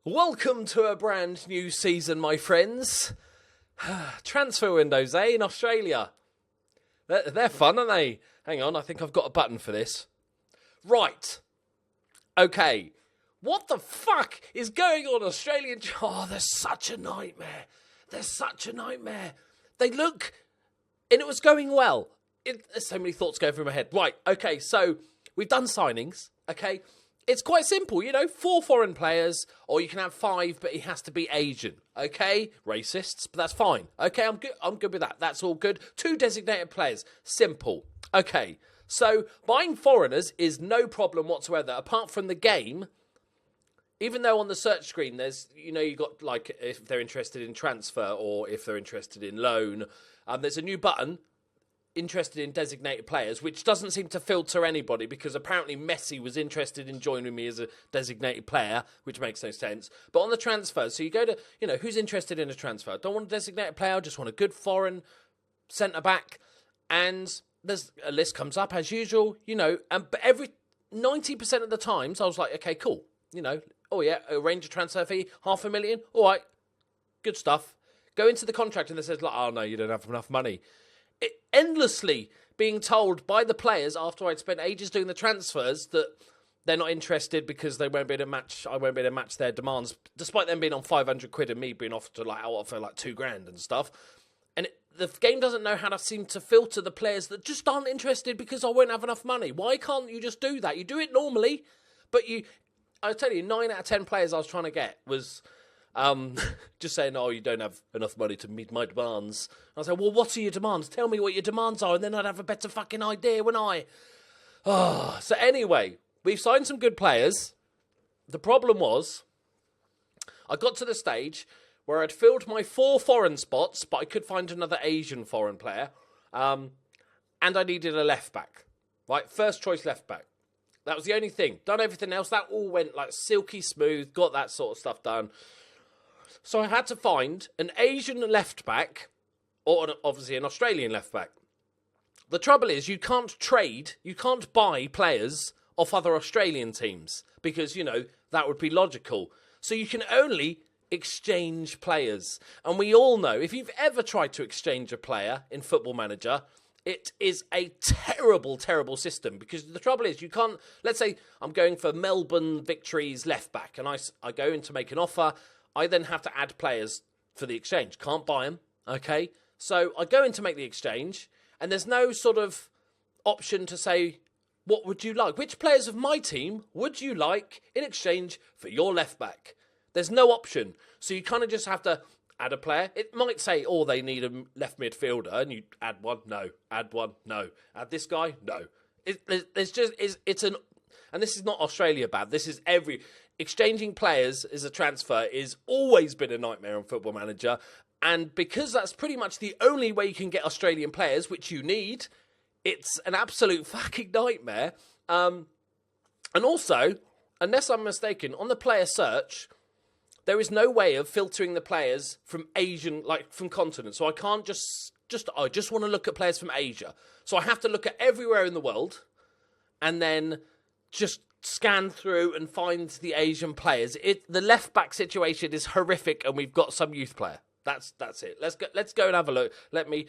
Welcome to a brand new season, my friends. Transfer windows, in Australia. They're fun, aren't they? Hang on, I think I've got a button for this. Right. Okay. What the fuck is going on, Australian? Oh, they're such a nightmare. They look... And it was going well. There's so many thoughts going through my head. Right, okay, so we've done signings, okay? It's quite simple, 4 foreign players, or you can have 5, but he has to be Asian, okay? Racists, but that's fine. Okay, I'm good with that. That's all good. 2 designated players. Simple. Okay, so buying foreigners is no problem whatsoever, apart from the game. Even though on the search screen, there's, you got, like, if they're interested in transfer or if they're interested in loan, there's a new button, interested in designated players, which doesn't seem to filter anybody because apparently Messi was interested in joining me as a designated player, which makes no sense. But on the transfer, so you go to, who's interested in a transfer? Don't want a designated player, I just want a good foreign centre-back. And there's a list comes up as usual, but every 90% of the times I was like, okay, cool. Arrange a transfer fee, $500,000. All right, good stuff. Go into the contract and it says, oh no, you don't have enough money. Endlessly being told by the players after I'd spent ages doing the transfers that they're not interested because they won't be able to match. I won't be able to match their demands, despite them being on £500 and me being offered to offer like $2,000 and stuff. And the game doesn't know how to seem to filter the players that just aren't interested because I won't have enough money. Why can't you just do that? You do it normally, but I tell you, 9 out of 10 players I was trying to get was just saying, oh, you don't have enough money to meet my demands. I was like, well, what are your demands? Tell me what your demands are, and then I'd have a better fucking idea, wouldn't I? So anyway, we've signed some good players. The problem was, I got to the stage where I'd filled my 4 foreign spots, but I could find another Asian foreign player, and I needed a left back. Right, first choice left back. That was the only thing. Done everything else. That all went like silky smooth. Got that sort of stuff done. So I had to find an Asian left back, or obviously an Australian left back. The trouble is, you can't buy players off other Australian teams because, that would be logical. So you can only exchange players. And we all know, if you've ever tried to exchange a player in Football Manager, it is a terrible, terrible system because the trouble is you can't, let's say I'm going for Melbourne Victory's left back and I go in to make an offer. I then have to add players for the exchange. Can't buy them, okay? So I go in to make the exchange and there's no sort of option to say, what would you like? Which players of my team would you like in exchange for your left back? There's no option. So you kind of just have to add a player. It might say, oh, they need a left midfielder, and you add one, no. Add one, no. Add this guy, no. And this is not Australia bad. This is exchanging players as a transfer is always been a nightmare on Football Manager, and because that's pretty much the only way you can get Australian players, which you need, it's an absolute fucking nightmare. And also, unless I'm mistaken, on the player search, there is no way of filtering the players from Asian, from continents. So I can't I just want to look at players from Asia. So I have to look at everywhere in the world and then just scan through and find the Asian players. The left back situation is horrific and we've got some youth player. That's it. Let's go and have a look. Let me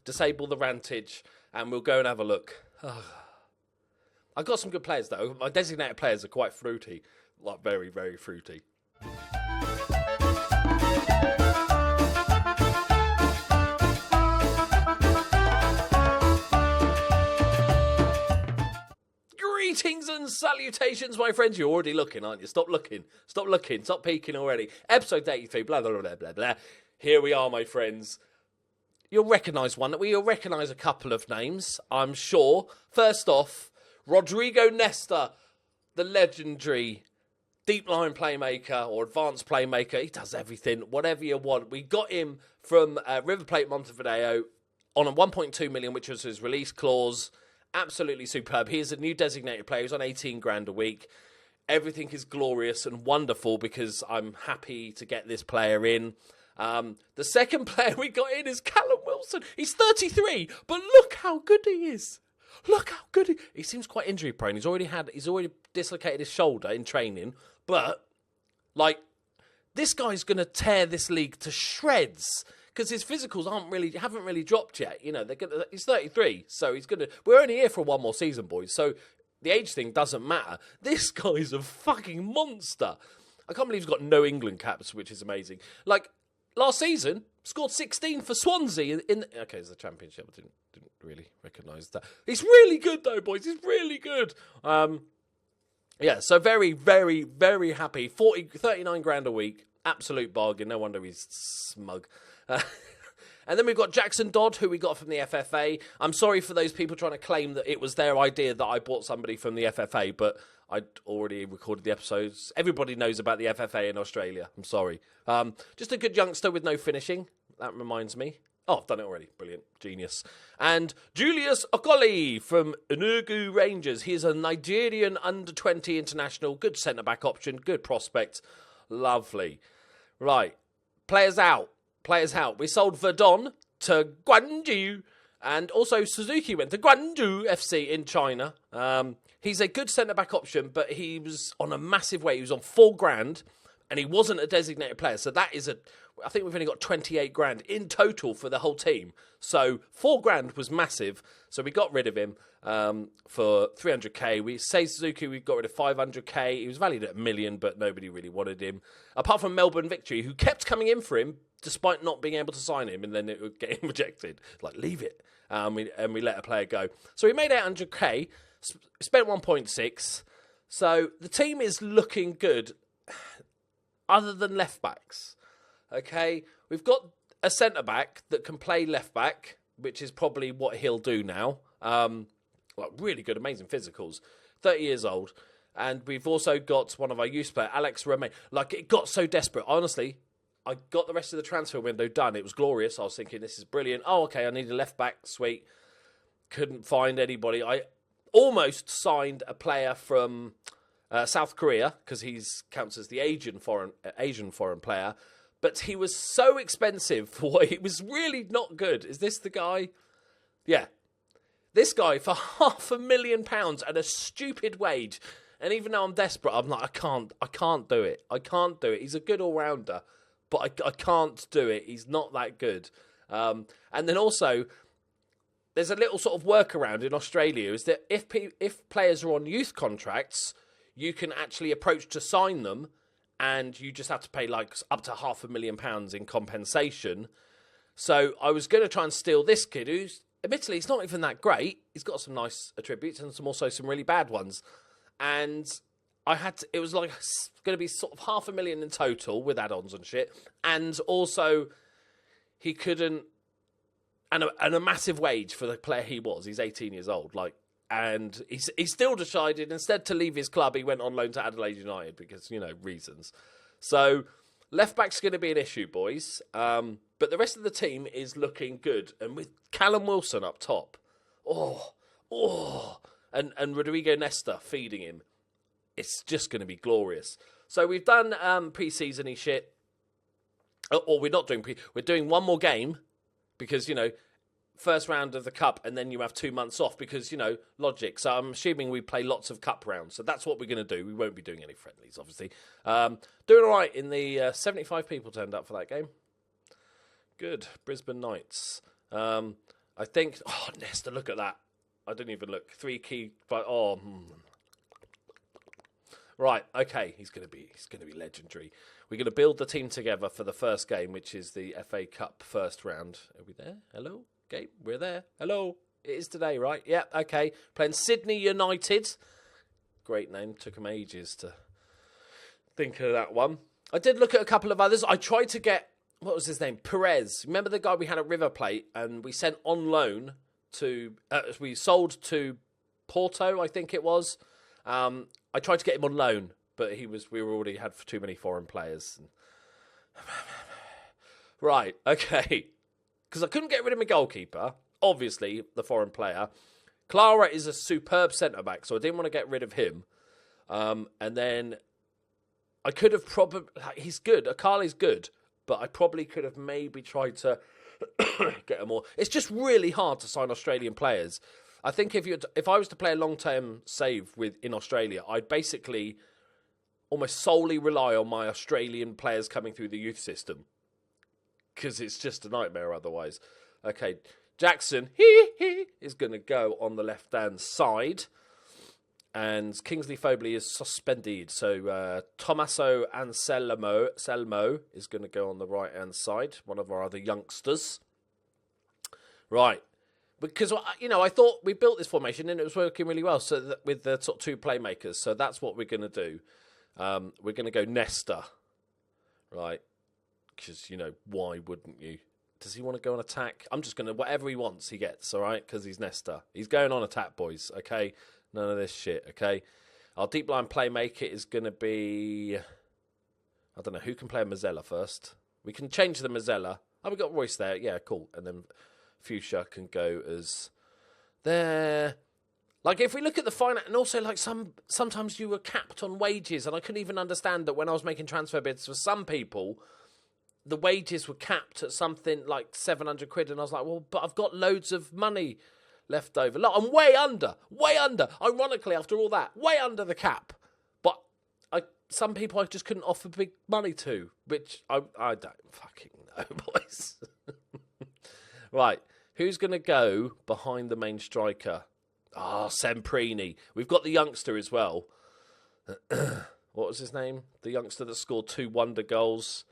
disable the rantage and we'll go and have a look. I've got some good players though. My designated players are quite fruity. Very, very fruity. Greetings and salutations, my friends. You're already looking, aren't you? Stop looking. Stop peeking already. Episode 83, blah, blah, blah, blah, blah. Here we are, my friends. You'll recognise one. You'll recognise a couple of names, I'm sure. First off, Rodrigo Nesta, the legendary deep line playmaker or advanced playmaker. He does everything, whatever you want. We got him from River Plate Montevideo on a 1.2 million, which was his release clause. Absolutely superb. He is a new designated player. He's on 18 grand a week. Everything is glorious and wonderful because I'm happy to get this player in. The second player we got in is Callum Wilson. He's 33, but look how good he is. Look how good he seems quite injury prone. He's already dislocated his shoulder in training, but this guy's going to tear this league to shreds because his physicals haven't really dropped yet. You know, he's 33, so he's going to. We're only here for one more season, boys. So the age thing doesn't matter. This guy's a fucking monster. I can't believe he's got no England caps, which is amazing. Like last season, scored 16 for Swansea okay, it's the Championship. I didn't really recognise that. He's really good though, boys. He's really good. Yeah, so very, very, very happy. 39 grand a week. Absolute bargain. No wonder he's smug. And then we've got Jackson Dodd, who we got from the FFA. I'm sorry for those people trying to claim that it was their idea that I bought somebody from the FFA, but I'd already recorded the episodes. Everybody knows about the FFA in Australia. I'm sorry. Just a good youngster with no finishing. That reminds me. Oh, I've done it already. Brilliant. Genius. And Julius Okoli from Enugu Rangers. He is a Nigerian under-20 international. Good centre-back option. Good prospect. Lovely. Right. Players out. We sold Verdon to Guangzhou. And also Suzuki went to Guangzhou FC in China. He's a good centre-back option, but he was on a massive weight. He was on £4,000. And he wasn't a designated player. So that is I think we've only got 28 grand in total for the whole team. So 4 grand was massive. So we got rid of him for 300k. We say Suzuki, we got rid of 500k. He was valued at $1 million, but nobody really wanted him. Apart from Melbourne Victory, who kept coming in for him despite not being able to sign him, and then it would get him rejected. Like, leave it. And we let a player go. So we made 800k, spent 1.6. So the team is looking good, other than left backs. Okay, we've got a centre-back that can play left-back, which is probably what he'll do now. Really good, amazing physicals. 30 years old. And we've also got one of our youth players, Alex Romain. Like, it got so desperate. Honestly, I got the rest of the transfer window done. It was glorious. I was thinking, this is brilliant. Oh, okay, I need a left-back. Sweet. Couldn't find anybody. I almost signed a player from South Korea, because he counts as the Asian foreign player. But he was so expensive for what he was really not good. Is this the guy? Yeah. This guy for £500,000 and a stupid wage. And even though I'm desperate, I'm like, I can't do it. I can't do it. He's a good all-rounder, but I can't do it. He's not that good. And then also, there's a little sort of workaround in Australia, is that if players are on youth contracts, you can actually approach to sign them, and you just have to pay like up to £500,000 in compensation. So I was going to try and steal this kid, who's admittedly he's not even that great. He's got some nice attributes and some really bad ones. And it was like going to be sort of £500,000 in total with add-ons and shit. And also he couldn't, and a massive wage for the player he was. He's 18 years old, and he still decided, instead to leave his club, he went on loan to Adelaide United because, reasons. So, left-back's going to be an issue, boys. But the rest of the team is looking good. And with Callum Wilson up top, and Rodrigo Nesta feeding him, it's just going to be glorious. So, we've done pre-season-y shit. Or we're not doing we're doing one more game because, first round of the cup, and then you have 2 months off because, logic. So I'm assuming we play lots of cup rounds. So that's what we're going to do. We won't be doing any friendlies, obviously. Doing all right in the 75 people turned up for that game. Good. Brisbane Knights. I think... Oh, Nesta, look at that. I didn't even look. 3 key... But, Right, okay. He's going to be legendary. We're going to build the team together for the first game, which is the FA Cup first round. Are we there? Hello? Okay, we're there. Hello. It is today, right? Yeah, okay. Playing Sydney United. Great name. Took them ages to think of that one. I did look at a couple of others. I tried to get, what was his name? Perez. Remember the guy we had at River Plate and we sent on loan to, we sold to Porto, I think it was. I tried to get him on loan, but we already had too many foreign players. Right, okay. Because I couldn't get rid of my goalkeeper, obviously, the foreign player. Clara is a superb centre-back, so I didn't want to get rid of him. And then I could have probably... He's good. Akali's good, but I probably could have maybe tried to get him more. It's just really hard to sign Australian players. I think if I was to play a long-term save in Australia, I'd basically almost solely rely on my Australian players coming through the youth system. Because it's just a nightmare otherwise. Okay, Jackson is going to go on the left-hand side. And Kingsley Fobley is suspended. So Tommaso Selmo is going to go on the right-hand side. One of our other youngsters. Right. Because, I thought we built this formation and it was working really well with the sort of two playmakers. So that's what we're going to do. We're going to go Nesta. Right. Because, why wouldn't you? Does he want to go on attack? I'm just going to, whatever he wants, he gets, all right? Because he's Nesta. He's going on attack, boys, okay? None of this shit, okay? Our deep line playmaker is going to be, I don't know, who can play a Mazzella first? We can change the Mazzella. Oh, we got Royce there. Yeah, cool. And then Fuchsia can go as there. Like, if we look at the finance, and also, like, sometimes you were capped on wages, and I couldn't even understand that when I was making transfer bids for some people, the wages were capped at something like 700 quid, and I was like, well, but I've got loads of money left over. Look, I'm way under, ironically, after all that, way under the cap. But some people I just couldn't offer big money to, which I don't fucking know, boys. Right, who's going to go behind the main striker? Semprini. We've got the youngster as well. What was his name? The youngster that scored 2 wonder goals.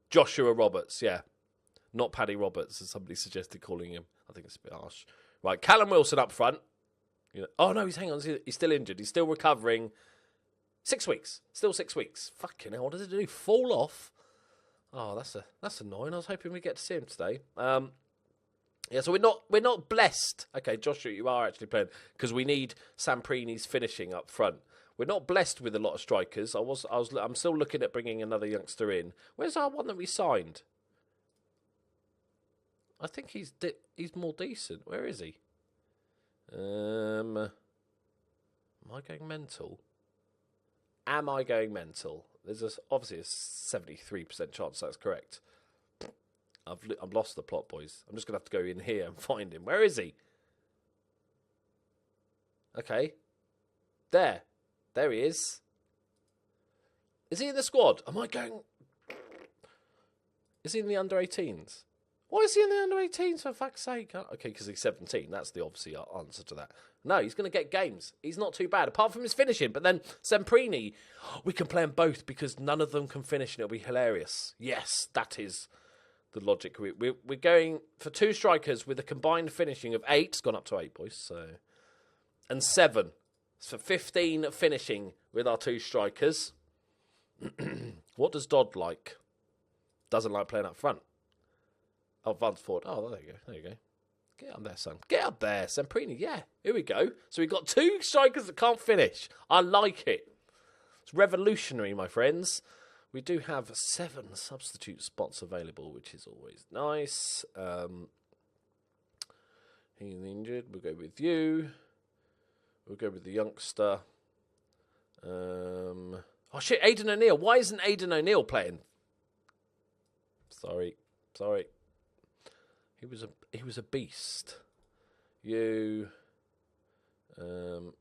Joshua Roberts, yeah. Not Paddy Roberts, as somebody suggested calling him. I think it's a bit harsh. Right, Callum Wilson up front. Oh, no, he's still injured. He's still recovering. 6 weeks. Still 6 weeks. Fucking hell, what does it do? Fall off? Oh, that's annoying. I was hoping we'd get to see him today. Yeah, so we're not blessed. Okay, Joshua, you are actually playing because we need Samprini's finishing up front. We're not blessed with a lot of strikers. I'm still looking at bringing another youngster in. Where's our one that we signed? I think he's more decent. Where is he? Am I going mental? There's obviously a 73% chance that's correct. I've lost the plot, boys. I'm just going to have to go in here and find him. Where is he? Okay. There he is. Is he in the squad? Is he in the under-18s? Why is he in the under-18s, for fuck's sake? Okay, because he's 17. That's the obvious answer to that. No, he's going to get games. He's not too bad, apart from his finishing. But then Semprini, we can play them both because none of them can finish and it'll be hilarious. Yes, that is the logic. We're going for 2 strikers with a combined finishing of 8. It's gone up to 8, boys. And 7. So 15 finishing with our 2 strikers. What does Dodd like? Doesn't like playing up front. Oh, Vance Ford. Oh, there you go. Get up there, son. Get up there, Semprini. Yeah, here we go. So we've got 2 strikers that can't finish. I like it. It's revolutionary, my friends. We do have 7 substitute spots available, which is always nice. He's injured. We'll go with you. We'll go with the youngster. Oh, shit, Aidan O'Neill. Why isn't Aidan O'Neill playing? Sorry. He was a beast. You, and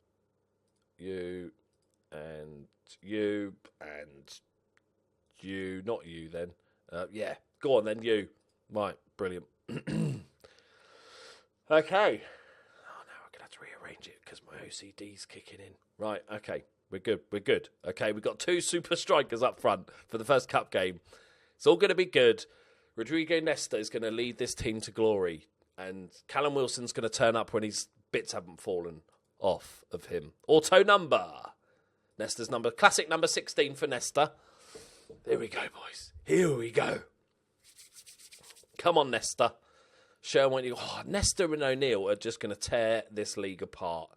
you, not you then. Yeah, go on then, you. Right, brilliant. Okay. Oh, now I'm going to have to rearrange it because my OCD's kicking in. Right, okay, we're good. Okay, we've got 2 super strikers up front for the first cup game. It's all going to be good. Rodrigo Nesta is going to lead this team to glory. And Callum Wilson's going to turn up when his bits haven't fallen off of him. Auto number. Nesta's number. Classic number 16 for Nesta. Here we go, boys. Here we go. Come on, Nesta. Show when you... Oh, Nesta and O'Neill are just going to tear this league apart.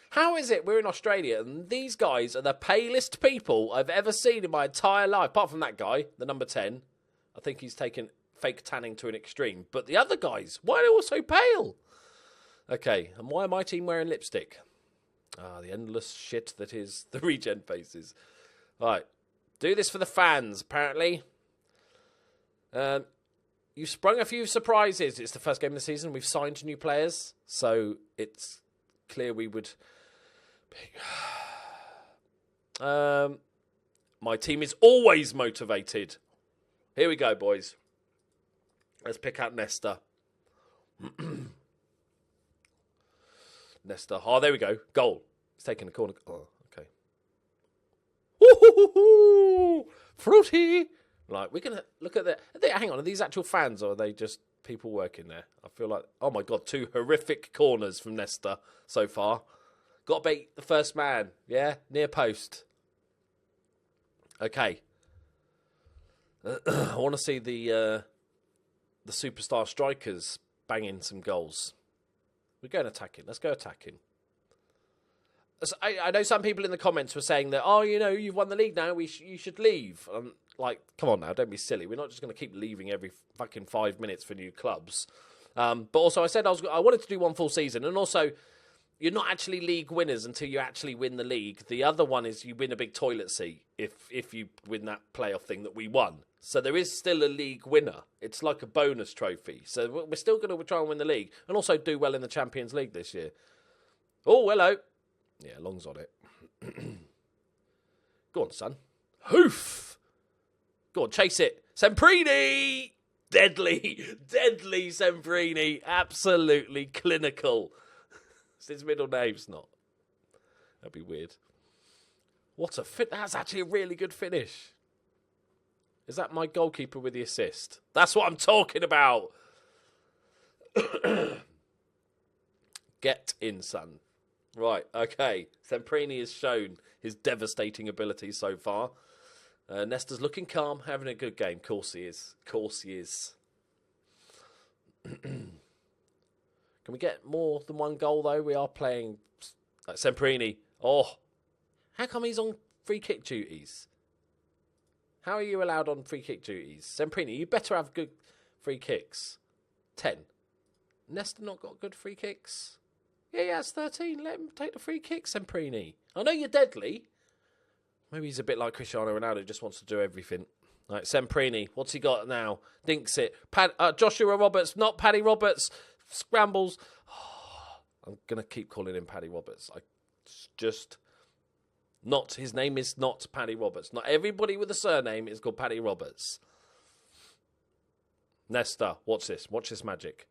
How is it we're in Australia and these guys are the palest people I've ever seen in my entire life? Apart from that guy, the number 10. I think he's taken fake tanning to an extreme. But the other guys, why are they all so pale? Okay, and why are my team wearing lipstick? The endless shit that is the regen faces. Right, do this for the fans, apparently. You've sprung a few surprises. It's the first game of the season. We've signed new players. So it's clear we would... My team is always motivated. Here we go, boys. Let's pick out Nesta. Nesta. Oh, there we go. Goal. He's taking the corner. Oh, okay. Woo-hoo-hoo-hoo! Fruity. Like, we're going to look at hang on, are these actual fans or are they just people working there? I feel like, oh my God, 2 horrific corners from Nesta so far. Got to beat the first man. Yeah, near post. Okay. I want to see the superstar strikers banging some goals. We're going attacking. Let's go attacking. I know some people in the comments were saying that, oh, you've won the league now, you should leave. Like, come on now, don't be silly. We're not just going to keep leaving every fucking 5 minutes for new clubs. But also I said I wanted to do one full season. And also, you're not actually league winners until you actually win the league. The other one is you win a big toilet seat if you win that playoff thing that we won. So there is still a league winner. It's like a bonus trophy. So we're still going to try and win the league and also do well in the Champions League this year. Oh, hello. Yeah, Long's on it. Go on, son. Hoof. Go on, chase it. Semprini. Deadly Semprini. Absolutely clinical. His middle name's not. That'd be weird. What a fit. That's actually a really good finish. Is that my goalkeeper with the assist? That's what I'm talking about. Get in, son. Right, okay. Semprini has shown his devastating ability so far. Nesta's looking calm, having a good game. Of course he is. Can we get more than one goal, though? We are playing like Semprini. Oh, how come he's on free kick duties? How are you allowed on free kick duties? Semprini, you better have good free kicks. 10. Nesta not got good free kicks? Yeah, he has 13. Let him take the free kick, Semprini. I know you're deadly. Maybe he's a bit like Cristiano Ronaldo, just wants to do everything. Right, Semprini, what's he got now? Dinks it. Joshua Roberts, not Paddy Roberts. Scrambles. Oh, I'm going to keep calling him Paddy Roberts. His name is not Paddy Roberts. Not everybody with a surname is called Paddy Roberts. Nesta, watch this. Watch this magic.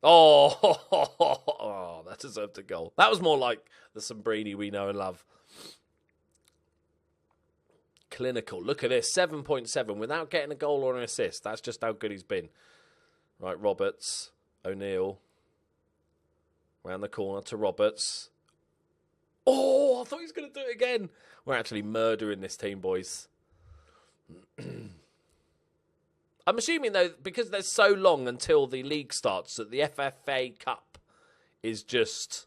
Oh, that deserved a goal. That was more like the Semprini we know and love. Clinical. Look at this. 7.7 without getting a goal or an assist. That's just how good he's been. Right, Roberts. O'Neill. Round the corner to Roberts. Oh, I thought he was going to do it again. We're actually murdering this team, boys. I'm assuming, though, because there's so long until the league starts, that the FFA Cup is just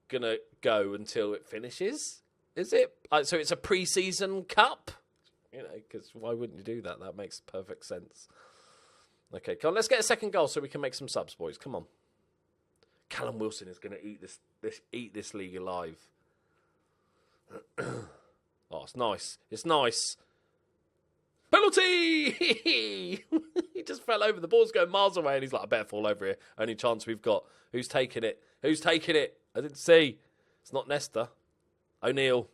going to go until it finishes. Is it? So it's a pre-season cup? Because why wouldn't you do that? That makes perfect sense. Okay, come on, let's get a second goal so we can make some subs, boys. Come on. Callum Wilson is going to eat this league alive. Oh, it's nice. It's nice. Penalty! He just fell over. The ball's going miles away, and he's like, I better fall over here. Only chance we've got. Who's taking it? I didn't see. It's not Nesta. O'Neill.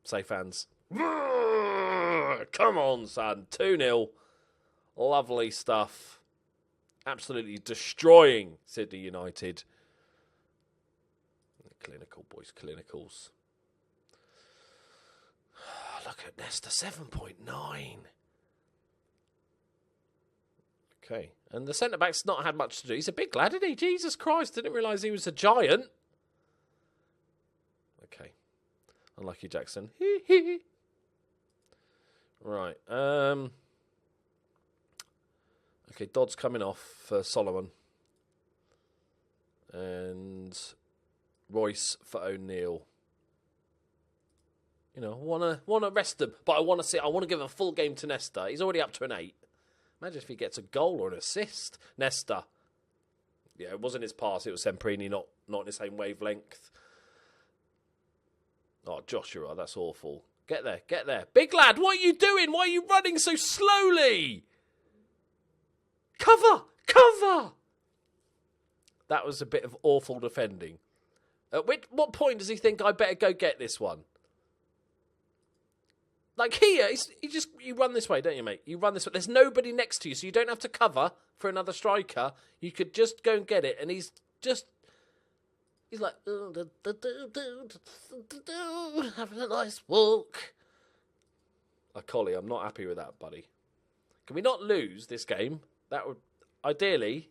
Safe hands. Come on, son. 2-0. Lovely stuff. Absolutely destroying Sydney United. Clinical, boys. Clinicals. Look at Nesta. 7.9. Okay. And the centre-back's not had much to do. He's a big lad, isn't he? Jesus Christ. Didn't realise he was a giant. Okay. Unlucky Jackson. Right. Okay, Dodd's coming off for Solomon. And Royce for O'Neill. I want to rest him, but I want to give a full game to Nesta. He's already up to an 8. Imagine if he gets a goal or an assist. Nesta. Yeah, it wasn't his pass. It was Semprini, not in the same wavelength. Oh, Joshua, that's awful. Get there. Big lad, what are you doing? Why are you running so slowly? Cover! That was a bit of awful defending. At what point does he think I better go get this one? Like here, you run this way, don't you, mate? You run this way. There's nobody next to you, so you don't have to cover for another striker. You could just go and get it, and he's like, having a nice walk. Collie, I'm not happy with that, buddy. Can we not lose this game? That would, ideally,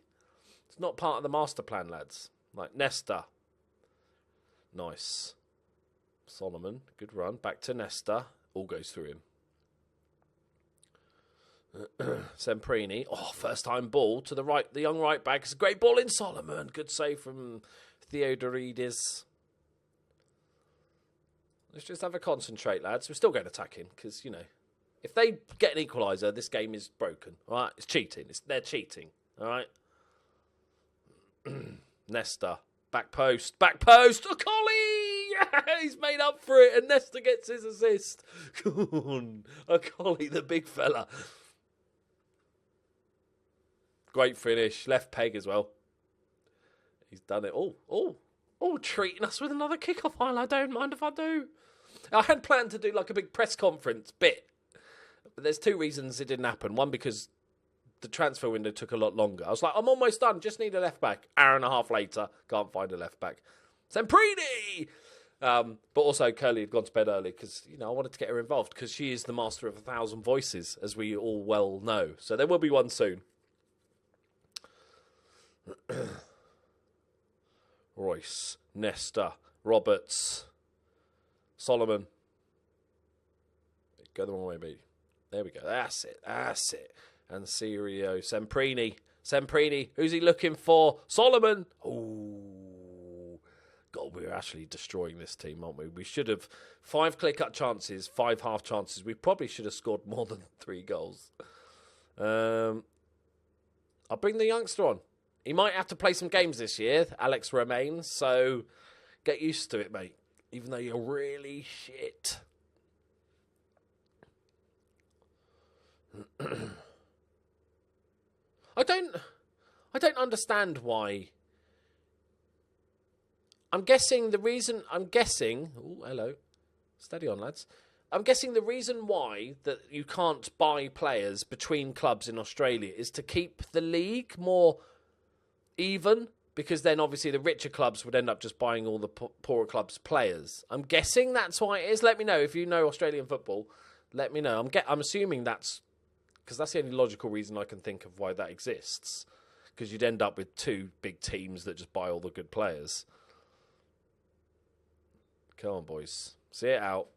it's not part of the master plan, lads. Like, Nesta. Nice. Solomon, good run. Back to Nesta. All goes through him. Semprini. Oh, first time ball to the right. The young right back. It's a great ball in Solomon. Good save from Theodoridis. Let's just have a concentrate, lads. We're still going attacking because, you know, if they get an equaliser, this game is broken. All right? It's cheating. They're cheating. All right? Nesta. Back post. Back post. A collie! Yeah, he's made up for it. And Nesta gets his assist. Come on. A collie, the big fella. Great finish. Left peg as well. He's done it. Oh, treating us with another kick-off. I don't mind if I do. I had planned to do like a big press conference bit. But there's two reasons it didn't happen. One, because the transfer window took a lot longer. I was like, I'm almost done. Just need a left back. Hour and a half later, can't find a left back. Semprini! But also, Curly had gone to bed early because, you know, I wanted to get her involved because she is the master of 1,000 voices, as we all well know. So there will be one soon. Royce, Nesta, Roberts, Solomon. Go the wrong way, baby. There we go. That's it. And Sirio, Semprini. Who's he looking for? Solomon. Oh, God, we're actually destroying this team, aren't we? We should have 5 clear-cut chances, 5 half chances. We probably should have scored more than 3 goals. I'll bring the youngster on. He might have to play some games this year. Alex remains, so get used to it, mate. Even though you're really shit. I don't understand why. Oh, hello. Steady on, lads. I'm guessing the reason why that you can't buy players between clubs in Australia is to keep the league more even, because then obviously the richer clubs would end up just buying all the poorer clubs' players. I'm guessing that's why it is. Let me know if you know Australian football. Let me know. I'm assuming that's because that's the only logical reason I can think of why that exists. Because you'd end up with 2 big teams that just buy all the good players. Come on, boys. See it out.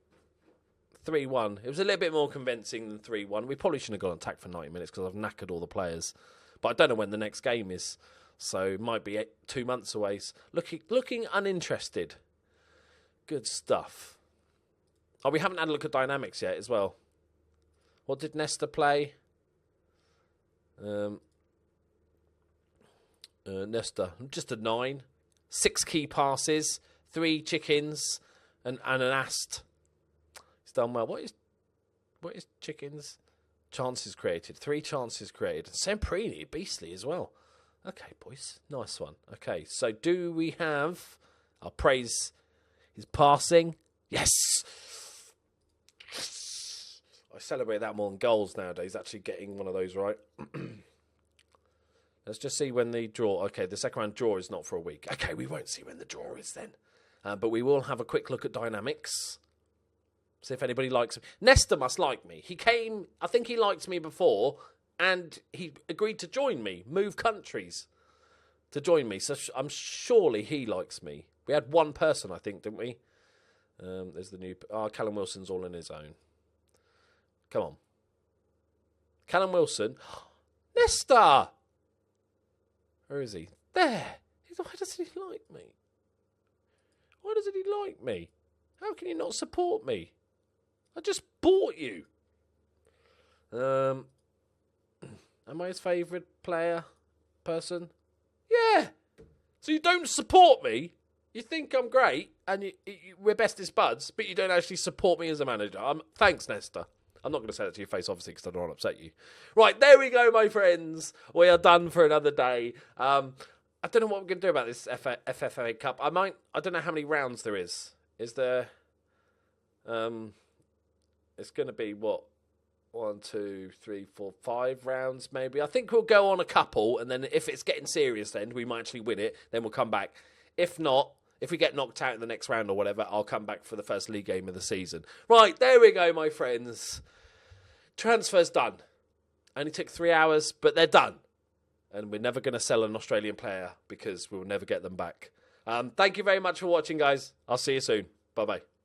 3-1. It was a little bit more convincing than 3-1. We probably shouldn't have gone on attack for 90 minutes because I've knackered all the players. But I don't know when the next game is. So it might be 2 months away. Looking uninterested. Good stuff. Oh, we haven't had a look at dynamics yet as well. What did Nesta play? Nesta, just a 9. 6 key passes, 3 chickens, and an ast. He's done well. What is chickens? Chances created. 3 chances created. Semprini, beastly as well. Okay, boys. Nice one. Okay, so do we have... I'll praise his passing. Yes! I celebrate that more than goals nowadays, actually getting one of those right. Let's just see when the draw... Okay, the second round draw is not for a week. Okay, we won't see when the draw is then. But we will have a quick look at dynamics. See if anybody likes me. Nesta must like me. He came... I think he liked me before... And he agreed to join me, move countries to join me. So I'm surely he likes me. We had one person, I think, didn't we? There's the new... Callum Wilson's all on his own. Come on. Callum Wilson. Nesta! Where is he? There. Why doesn't he like me? Why doesn't he like me? How can you not support me? I just bought you. Am I his favourite person? Yeah. So you don't support me. You think I'm great, and we're bestest buds, but you don't actually support me as a manager. Thanks, Nesta. I'm not going to say that to your face, obviously, because I don't want to upset you. Right, there we go, my friends. We are done for another day. I don't know what we're going to do about this FFA Cup. I don't know how many rounds there is. Is there... It's going to be, what, 1, 2, 3, 4, 5 rounds maybe. I think we'll go on a couple, and then if it's getting serious then, we might actually win it, then we'll come back. If not, if we get knocked out in the next round or whatever, I'll come back for the first league game of the season. Right, there we go, my friends. Transfers done. Only took 3 hours, but they're done. And we're never going to sell an Australian player because we'll never get them back. Thank you very much for watching, guys. I'll see you soon. Bye-bye.